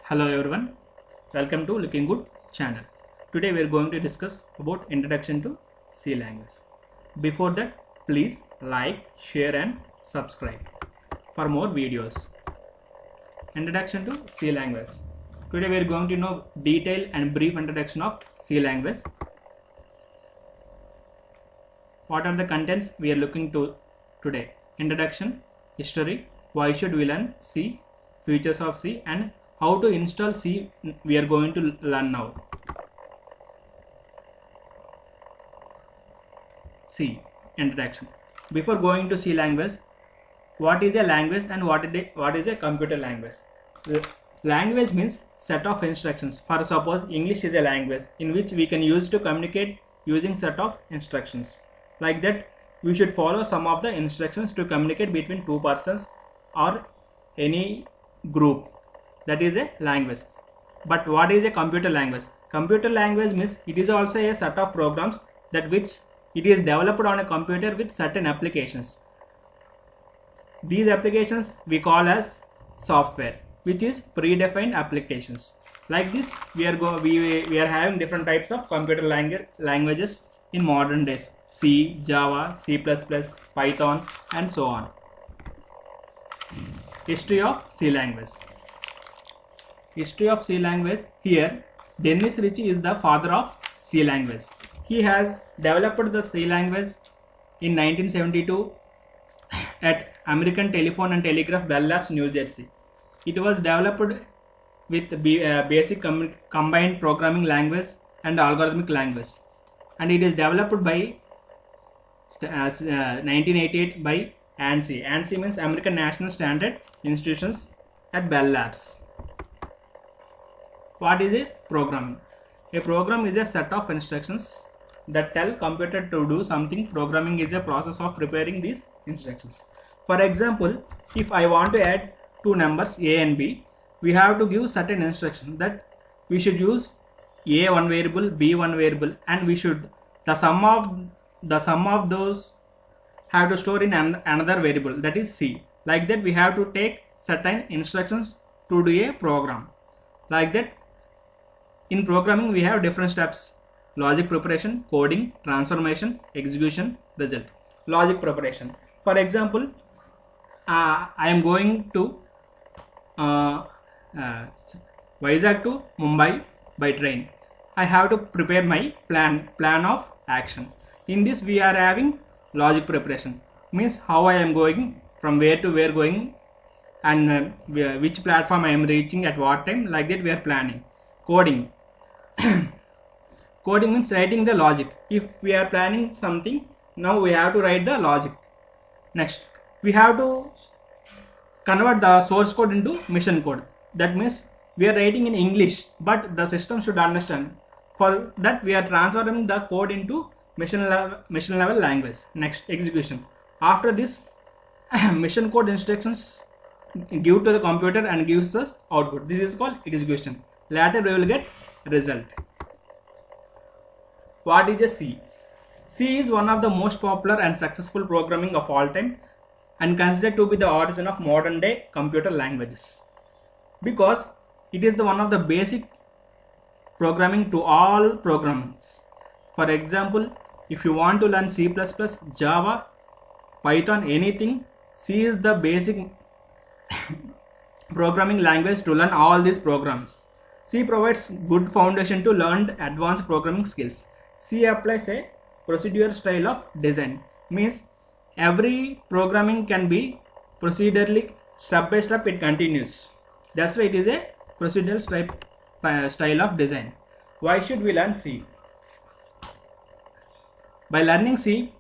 Hello everyone, welcome to Looking Good channel. Today we are going to discuss about introduction to C language. Before that, please like, share and subscribe for more videos. Introduction to C language. Today we are going to know detailed and brief introduction of C language. What are the contents we are looking to today? Introduction, history, why should we learn C, features of C, and how to install C we are going to learn now. C, introduction. Before going to C language, what is a language and what is a computer language? Language means set of instructions. For suppose English is a language in which we can use to communicate using set of instructions. Like that, we should follow some of the instructions to communicate between two persons or any group. That is a language. But what is a computer language? Computer language means it is also a set of programs that which it is developed on a computer with certain applications. These applications we call as software, which is predefined applications. Like this, we are having different types of computer languages in modern days: C, Java, C++, Python, and so on. History of C language. History of C language. Here, Dennis Ritchie is the father of C language. He has developed the C language in 1972 at American Telephone and Telegraph Bell Labs, New Jersey. It was developed with basic combined programming language and algorithmic language, and it is developed by 1988 by ANSI. ANSI means American National Standard Institutions at Bell Labs. What is a programming? A program is a set of instructions that tell computer to do something. Programming is a process of preparing these instructions. For example, if I want to add two numbers A and B, we have to give certain instructions that we should use A one variable, B one variable, and we should the sum of those have to store in another variable, that is C. Like that, we have to take certain instructions to do a program. Like that, in programming we have different steps: logic preparation, coding, transformation, execution, result. Logic preparation. For example, I am going to Vizag to Mumbai by train. I have to prepare my plan of action. In this, we are having logic preparation, means how I am going, from where to where going, and which platform I am reaching at what time. Like that, we are planning. Coding. Coding means writing the logic. If we are planning something, now we have to write the logic. Next, we have to convert the source code into mission code. That means we are writing in English, but the system should understand. For that, we are transforming the code into mission level language. Next, execution. After this, mission code instructions give to the computer and gives us output. This is called execution. Later we will get result. What is a C? C is one of the most popular and successful programming of all time and considered to be the origin of modern day computer languages, because it is the one of the basic programming to all programmings. For example, if you want to learn C++, Java, Python, anything, C is the basic programming language to learn all these programs. C provides good foundation to learn advanced programming skills. C applies a procedural style of design, means every programming can be procedurally, step by step it continues. That's why it is a procedural style of design. Why should we learn C? By learning C,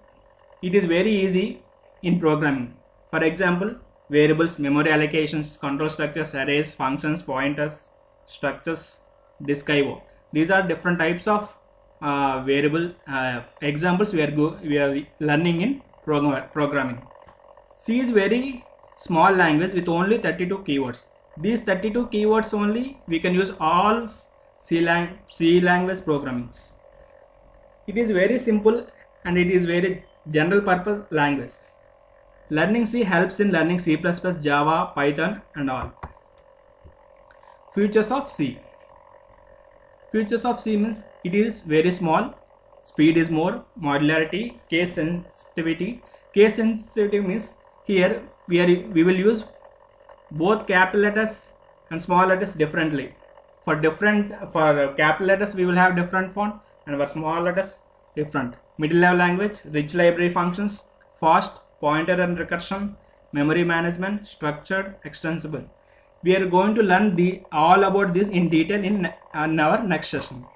it is very easy in programming. For example, variables, memory allocations, control structures, arrays, functions, pointers, structures, disk I/O. These are different types of variable examples we are learning in programming. C is very small language with only 32 keywords. These 32 keywords only we can use all C language programmings. It is very simple and it is very general purpose language. Learning C helps in learning C++, Java, Python and all. Features of C. Features of C means it is very small, speed is more, modularity, case sensitivity. Case sensitivity means here we will use both capital letters and small letters differently. For capital letters we will have different font, and for small letters different. Middle level language, rich library functions, fast, pointer and recursion, memory management, structured, extensible. We are going to learn all about this in detail in our next session.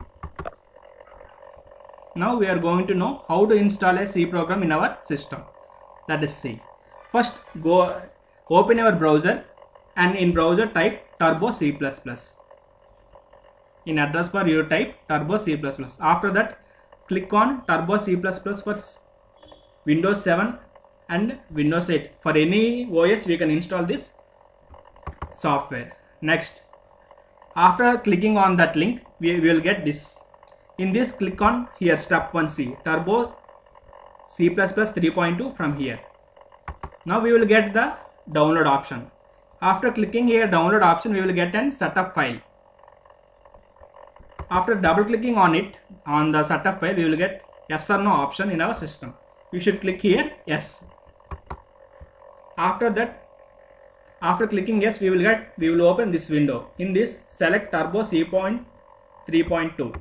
Now we are going to know how to install a C program in our system, that is C. First, go open our browser and in browser type turbo C++. In address bar you type turbo C++. After that, click on turbo C++ for Windows 7 and Windows 8. For any OS we can install this software. Next, after clicking on that link, we will get this. In this, click on here step 1C, turbo C++ 3.2 from here. Now we will get the download option. After clicking here download option, we will get an setup file. After double clicking on it, on the setup file, we will get yes or no option in our system. We should click here yes. After that, after clicking yes, we will open this window. In this, select turbo C.3.2.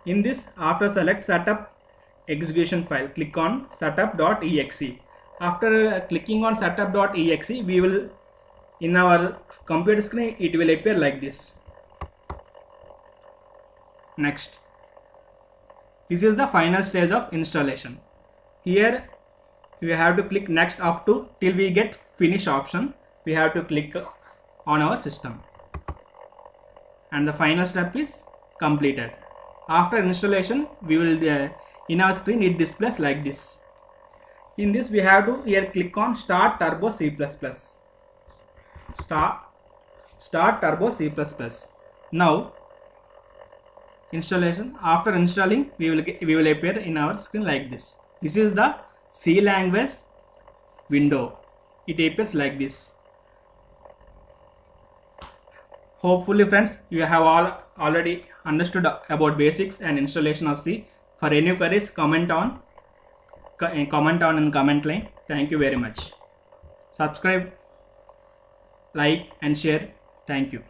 In this, after select setup execution file, click on setup.exe. After clicking on setup.exe, we will, in our computer screen, it will appear like this. Next, this is the final stage of installation. Here we have to click next up to till we get finish option. We have to click on our system, and the final step is completed. After installation, we will in our screen it displays like this. In this, we have to here click on start turbo C++. Start turbo C++. Now installation. After installing, we will appear in our screen like this. This is the C language window. It appears like this. Hopefully friends, you have already understood about basics and installation of C. For any queries, comment on in comment line. Thank you very much. Subscribe, like and share. Thank you.